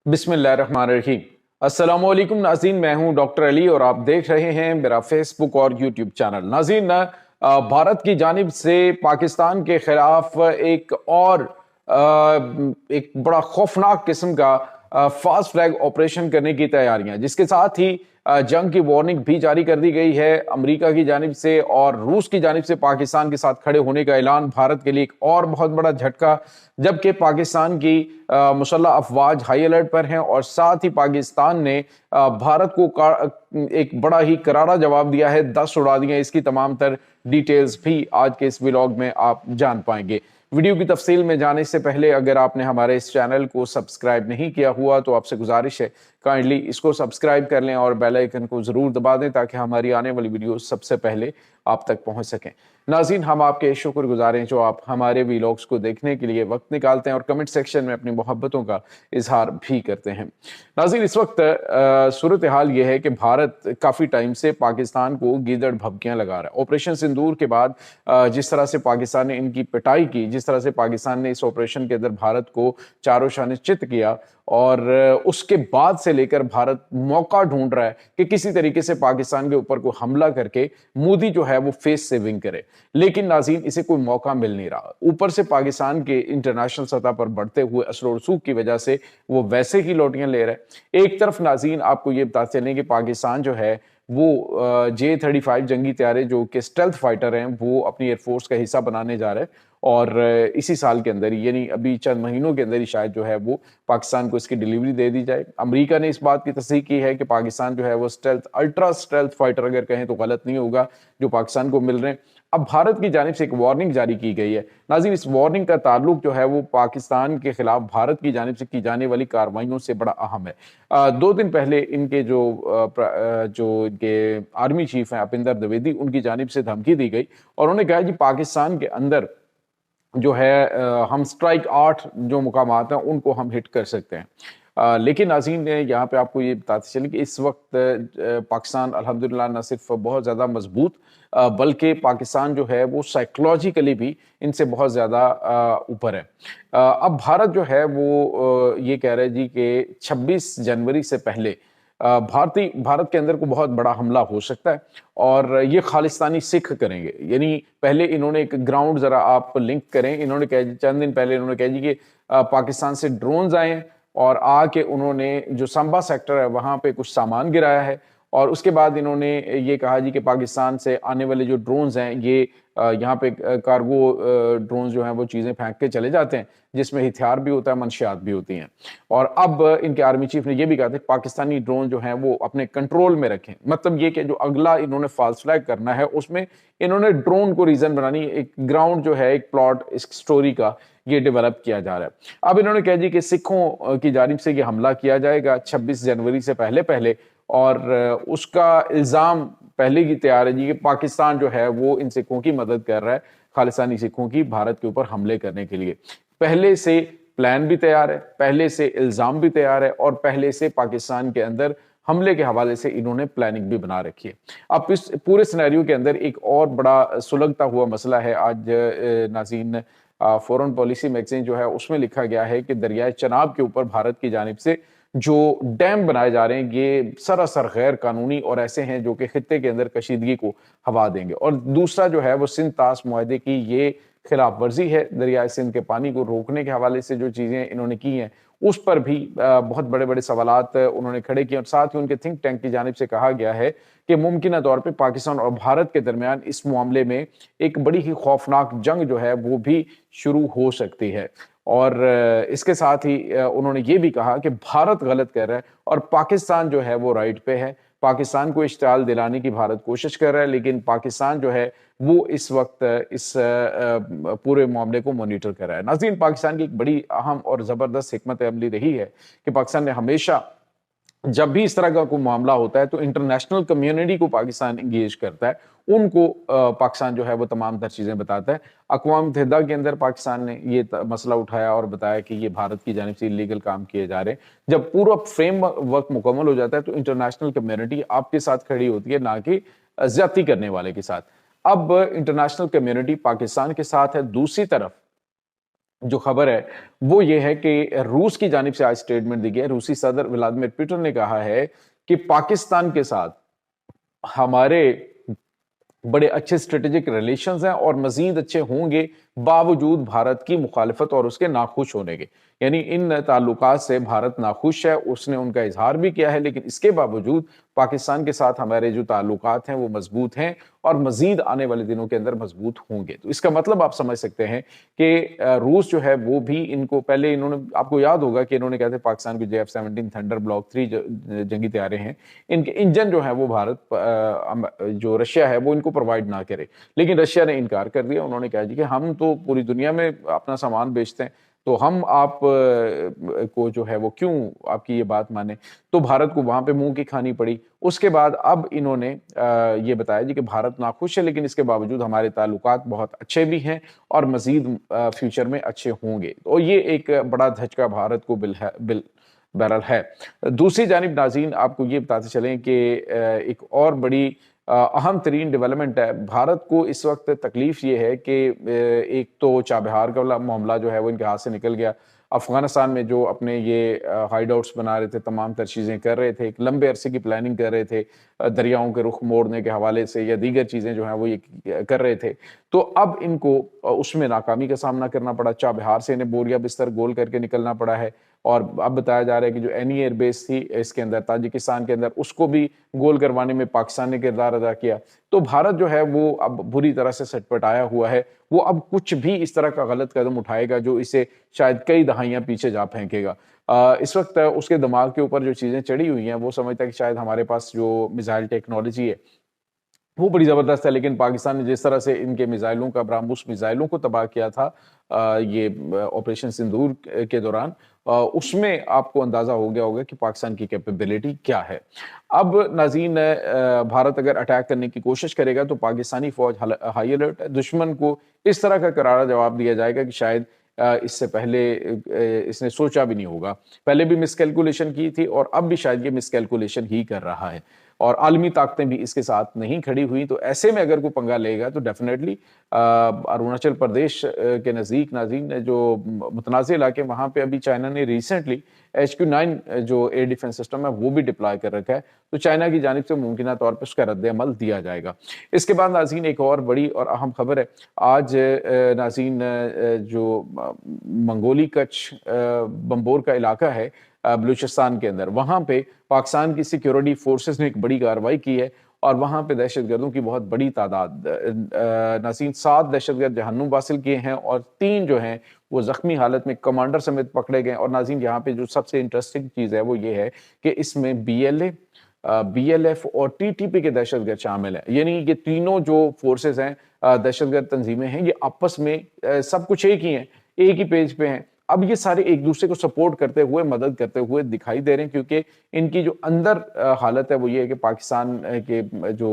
बिस्मिल्लाहिर्रहमानिर्रहीम। अस्सलाम वालेकुम नाज़रीन, मैं हूं डॉक्टर अली और आप देख रहे हैं मेरा फेसबुक और यूट्यूब चैनल। नाज़रीन, भारत की जानिब से पाकिस्तान के खिलाफ एक बड़ा खौफनाक किस्म का फास्ट फ्लैग ऑपरेशन करने की तैयारियां, जिसके साथ ही जंग की वार्निंग भी जारी कर दी गई है अमेरिका की जानिब से और रूस की जानिब से। पाकिस्तान के साथ खड़े होने का ऐलान भारत के लिए एक और बहुत बड़ा झटका, जबकि पाकिस्तान की मुसल्लह अफवाज हाई अलर्ट पर हैं और साथ ही पाकिस्तान ने भारत को एक बड़ा ही करारा जवाब दिया है, 10 उड़ा दिए। इसकी तमाम तर डिटेल्स भी आज के इस व्लॉग में आप जान पाएंगे। वीडियो की तफसील में जाने से पहले अगर आपने हमारे इस चैनल को सब्सक्राइब नहीं किया हुआ तो आपसे गुजारिश है, काइंडली इसको सब्सक्राइब कर लें और बेल आइकन को जरूर दबा दें ताकि हमारी आने वाली वीडियो सबसे पहले आप तक पहुंच सकें। नाज़रीन, हम आपके शुक्रगुजार हैं जो आप हमारे वीलॉग्स को देखने के लिए वक्त निकालते हैं और कमेंट सेक्शन में अपनी मोहब्बतों का इजहार भी करते हैं। नाज़रीन, इस वक्त सूरत हाल ये है कि भारत काफ़ी टाइम से पाकिस्तान को गीदड़ भभकियां लगा रहा है। ऑपरेशन सिंदूर के बाद जिस तरह से पाकिस्तान ने इनकी पिटाई की, जिस तरह से पाकिस्तान ने इस ऑपरेशन के अंदर भारत को चारों शाने चित किया, और उसके बाद से लेकर भारत मौका ढूंढ रहा है कि किसी तरीके से पाकिस्तान के ऊपर को हमला करके मोदी जो है वो फेस सेविंग करे। लेकिन नाज़रीन, इसे कोई मौका मिल नहीं रहा। ऊपर से पाकिस्तान के इंटरनेशनल सतह पर बढ़ते हुए असर और रसूख की वजह से वो वैसे ही लोटियां ले रहा है। एक तरफ नाज़रीन आपको ये बताते चलें कि पाकिस्तान जो है वो J-35 जंगी तैयारे जो कि स्टेल्थ फाइटर हैं वो अपनी एयरफोर्स का हिस्सा बनाने जा रहे हैं और इसी साल के अंदर यानी अभी चंद महीनों के अंदर ही शायद जो है वो पाकिस्तान को इसकी डिलीवरी दे दी जाए। अमेरिका ने इस बात की तस्दीक की है कि पाकिस्तान जो है वो अल्ट्रा स्टेल्थ फाइटर अगर कहें तो गलत नहीं होगा जो पाकिस्तान को मिल रहे हैं। अब भारत की जानिब से एक वार्निंग जारी की गई है। नाज़रीन, इस वार्निंग का ताल्लुक जो है वो पाकिस्तान के खिलाफ भारत की जानिब से की जाने वाली कार्रवाइयों से बड़ा अहम है। 2 दिन पहले इनके जो इनके आर्मी चीफ हैं अपिंदर द्विवेदी, उनकी जानिब से धमकी दी गई और उन्होंने कहा कि पाकिस्तान के अंदर जो है हम स्ट्राइक 8 जो मुकामात हैं उनको हम हिट कर सकते हैं। लेकिन नाज़रीन, यहाँ पे आपको ये बताते चलें कि इस वक्त पाकिस्तान अल्हम्दुलिल्लाह न सिर्फ बहुत ज़्यादा मजबूत बल्कि पाकिस्तान जो है वो साइकोलॉजिकली भी इनसे बहुत ज़्यादा ऊपर है। अब भारत जो है वो ये कह रहा है जी कि 26 जनवरी से पहले भारत के अंदर को बहुत बड़ा हमला हो सकता है और ये खालिस्तानी सिख करेंगे। यानी पहले इन्होंने एक ग्राउंड जरा आप लिंक करें, इन्होंने कहा चंद दिन पहले इन्होंने कहा जी कि पाकिस्तान से ड्रोन्स आए और आके उन्होंने जो संबा सेक्टर है वहां पे कुछ सामान गिराया है और उसके बाद इन्होंने ये कहा जी कि पाकिस्तान से आने वाले जो ड्रोन्स हैं ये यहाँ पे कार्गो ड्रोन्स जो हैं वो चीज़ें फेंक के चले जाते हैं जिसमें हथियार भी होता है, मंशियात भी होती हैं। और अब इनके आर्मी चीफ ने ये भी कहा था पाकिस्तानी ड्रोन जो हैं वो अपने कंट्रोल में रखें। मतलब ये कि जो अगला इन्होंने फॉल्स फ्लैग करना है उसमें इन्होंने ड्रोन को रीजन बनानी, एक ग्राउंड जो है एक प्लॉट इस स्टोरी का ये डेवलप किया जा रहा है। अब इन्होंने कहा जी कि सिखों की जानिब से ये हमला किया जाएगा 26 जनवरी से पहले पहले और उसका इल्ज़ाम पहले की तैयार है जी कि पाकिस्तान जो है वो इन सिखों की मदद कर रहा है, खालिस्तानी सिखों की भारत के ऊपर हमले करने के लिए। पहले से प्लान भी तैयार है, पहले से इल्ज़ाम भी तैयार है और पहले से पाकिस्तान के अंदर हमले के हवाले से इन्होंने प्लानिंग भी बना रखी है। अब इस पूरे सिनेरियो के अंदर एक और बड़ा सुलगता हुआ मसला है। आज नाज़रीन, फॉरेन पॉलिसी मैगजीन जो है उसमें लिखा गया है कि दरियाए चनाब के ऊपर भारत की जानिब से जो डैम बनाए जा रहे हैं ये सरासर गैर कानूनी और ऐसे हैं जो कि खित्ते के अंदर कशीदगी को हवा देंगे। और दूसरा जो है वो सिंध ताश मुआहदे की ये खिलाफ वर्जी है। दरियाए सिंध के पानी को रोकने के हवाले से जो चीज़ें इन्होंने की हैं उस पर भी बहुत बड़े बड़े सवालात उन्होंने खड़े किए और साथ ही उनके थिंक टैंक की जानिब से कहा गया है कि मुमकिन तौर पर पाकिस्तान और भारत के दरमियान इस मामले में एक बड़ी ही खौफनाक जंग जो है वो भी शुरू हो सकती है। और इसके साथ ही उन्होंने ये भी कहा कि भारत गलत कर रहा है और पाकिस्तान जो है वो राइट पे है। पाकिस्तान को इश्तियाल दिलाने की भारत कोशिश कर रहा है लेकिन पाकिस्तान जो है वो इस वक्त इस पूरे मामले को मॉनिटर कर रहा है। नाज़रीन, पाकिस्तान की एक बड़ी अहम और ज़बरदस्त हिकमत अमली रही है कि पाकिस्तान ने हमेशा जब भी इस तरह का कोई मामला होता है तो इंटरनेशनल कम्युनिटी को पाकिस्तान इंगेज करता है, उनको पाकिस्तान जो है वो तमाम तर चीज़ें बताता है। अक़वाम मुत्तहिदा के अंदर पाकिस्तान ने ये मसला उठाया और बताया कि ये भारत की जानिब से इलीगल काम किए जा रहे हैं। जब पूरा फ्रेम वर्क मुकम्मल हो जाता है तो इंटरनेशनल कम्युनिटी आपके साथ खड़ी होती है, ना कि ज्यादती करने वाले के साथ। अब इंटरनेशनल कम्युनिटी पाकिस्तान के साथ है। दूसरी तरफ जो खबर है वो ये है कि रूस की जानिब से आज स्टेटमेंट दी गई है। रूसी सदर व्लादिमीर पुतिन ने कहा है कि पाकिस्तान के साथ हमारे बड़े अच्छे स्ट्रेटेजिक रिलेशंस हैं और मजीद अच्छे होंगे बावजूद भारत की मुखालिफत और उसके नाखुश होने के। यानी इन ताल्लुकात से भारत नाखुश है, उसने उनका इजहार भी किया है, लेकिन इसके बावजूद पाकिस्तान के साथ हमारे जो ताल्लुकात हैं वो मजबूत हैं और मजीद आने वाले दिनों के अंदर मजबूत होंगे। तो इसका मतलब आप समझ सकते हैं कि रूस जो है वो भी इनको पहले इन्होंने, आपको याद होगा कि इन्होंने कहते पाकिस्तान को JF-17 थंडर ब्लॉक 3 जंगी तैयारे हैं, इनके इंजन जो है वो भारत जो रशिया है वो इनको प्रोवाइड ना करे, लेकिन रशिया ने इनकार कर दिया। उन्होंने कहा जी कि हम तो पूरी दुनिया में अपना सामान बेचते हैं, तो हम आप को जो है वो क्यों आपकी ये बात माने। तो भारत को वहां पे मुंह की खानी पड़ी। उसके बाद अब इन्होंने ये बताया जी कि भारत नाखुश है, लेकिन इसके बावजूद हमारे ताल्लुकात बहुत अच्छे भी हैं और मजीद फ्यूचर में अच्छे होंगे। तो ये एक बड़ा धचका भारत को बहरहाल है। दूसरी जानिब नाज़रीन आपको ये बताते चलें कि एक और बड़ी अहम तरीन डेवलपमेंट है। भारत को इस वक्त तकलीफ ये है कि एक तो चाबहार का मामला जो है वो इनके हाथ से निकल गया। अफगानिस्तान में जो अपने ये हाइड आउट्स बना रहे थे, तमाम तर चीज़ें कर रहे थे, एक लंबे अरसे की प्लानिंग कर रहे थे, दरियाओं के रुख मोड़ने के हवाले से या दीगर चीज़ें जो हैं वो ये कर रहे थे। तो अब इनको उसमें नाकामी का सामना करना पड़ा। चाबहार से इन्हें बोरिया बिस्तर गोल करके निकलना पड़ा है और अब बताया जा रहा है कि जो एनी एयर बेस थी इसके अंदर ताजिकिस्तान के अंदर, उसको भी गोल करवाने में पाकिस्तान ने किरदार अदा किया। तो भारत जो है वो अब बुरी तरह से सटपटाया हुआ है। वो अब कुछ भी इस तरह का गलत कदम उठाएगा जो इसे शायद कई दहाइयां पीछे जा फेंकेगा। इस वक्त उसके दिमाग के ऊपर जो चीजें चढ़ी हुई हैं वो समझता है कि शायद हमारे पास जो मिसाइल टेक्नोलॉजी है वो बड़ी ज़बरदस्त है, लेकिन पाकिस्तान ने जिस तरह से इनके मिसाइलों का, ब्रह्मोस मिसाइलों को तबाह किया था ये ऑपरेशन सिंदूर के दौरान, उसमें आपको अंदाज़ा हो गया होगा कि पाकिस्तान की कैपेबिलिटी क्या है। अब नाज़रीन भारत अगर अटैक करने की कोशिश करेगा तो पाकिस्तानी फ़ौज हाई अलर्ट है। दुश्मन को इस तरह का करारा जवाब दिया जाएगा कि शायद इससे पहले इसने सोचा भी नहीं होगा। पहले भी मिसकैलकुलेशन की थी और अब भी शायद ये मिसकैलकुलेशन ही कर रहा है और आलमी ताकतें भी इसके साथ नहीं खड़ी हुई। तो ऐसे में अगर कोई पंगा लेगा तो डेफिनेटली अरुणाचल प्रदेश के नज़दीक नाज़रीन जो मुतनाज़ इलाके, वहाँ पे अभी चाइना ने रिसेंटली HQ-9 जो एयर डिफेंस सिस्टम है वो भी डिप्लॉय कर रखा है। तो चाइना की जानिब से मुमकिन तौर पर उसका रद्द अमल दिया जाएगा। इसके बाद नाज़रीन एक और बड़ी और अहम खबर है। आज नाज़रीन जो मंगोली कच्छ बम्बोर का इलाका है बलूचिस्तान के अंदर, वहाँ पे पाकिस्तान की सिक्योरिटी फोर्सेस ने एक बड़ी कार्रवाई की है और वहाँ पे दहशतगर्दों की बहुत बड़ी तादाद, नाज़रीन 7 दहशतगर्द जहन्नुम हासिल किए हैं और 3 जो हैं वो जख्मी हालत में कमांडर समेत पकड़े गए। और नाज़रीन यहाँ पे जो सबसे इंटरेस्टिंग चीज़ है वो ये है कि इसमें BLA, BLF और TTP के दहशतगर्द शामिल हैं। यानी ये तीनों जो फोर्सेस हैं, दहशतगर्द तंजीमें हैं, ये आपस में सब कुछ एक ही हैं, एक ही पेज पे हैं। अब ये सारे एक दूसरे को सपोर्ट करते हुए, मदद करते हुए दिखाई दे रहे हैं, क्योंकि इनकी जो अंदर हालत है वो ये है कि पाकिस्तान के जो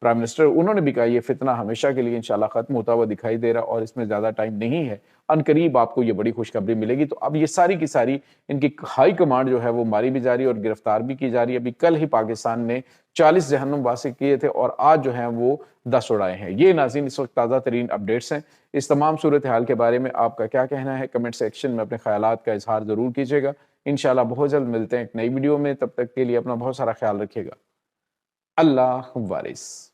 प्राइम मिनिस्टर, उन्होंने भी कहा ये फितना हमेशा के लिए इंशाल्लाह खत्म होता हुआ दिखाई दे रहा और इसमें ज़्यादा टाइम नहीं है, अनकरीब आपको ये बड़ी खुशखबरी मिलेगी। तो अब ये सारी की सारी इनकी हाई कमांड जो है वो मारी भी जा रही है और गिरफ्तार भी की जा रही है। अभी कल ही पाकिस्तान ने 40 जहन्नुम वासी किए थे और आज जो है वो 10 उड़ाए हैं। ये नाज़रीन इस वक्त ताज़ा तरीन अपडेट्स हैं। इस तमाम सूरत हाल के बारे में आपका क्या कहना है, कमेंट सेक्शन में अपने ख्यालात का इजहार ज़रूर कीजिएगा। इंशाल्लाह बहुत जल्द मिलते हैं एक नई वीडियो में, तब तक के लिए अपना बहुत सारा ख्याल रखिएगा। अल्लाह वारिस।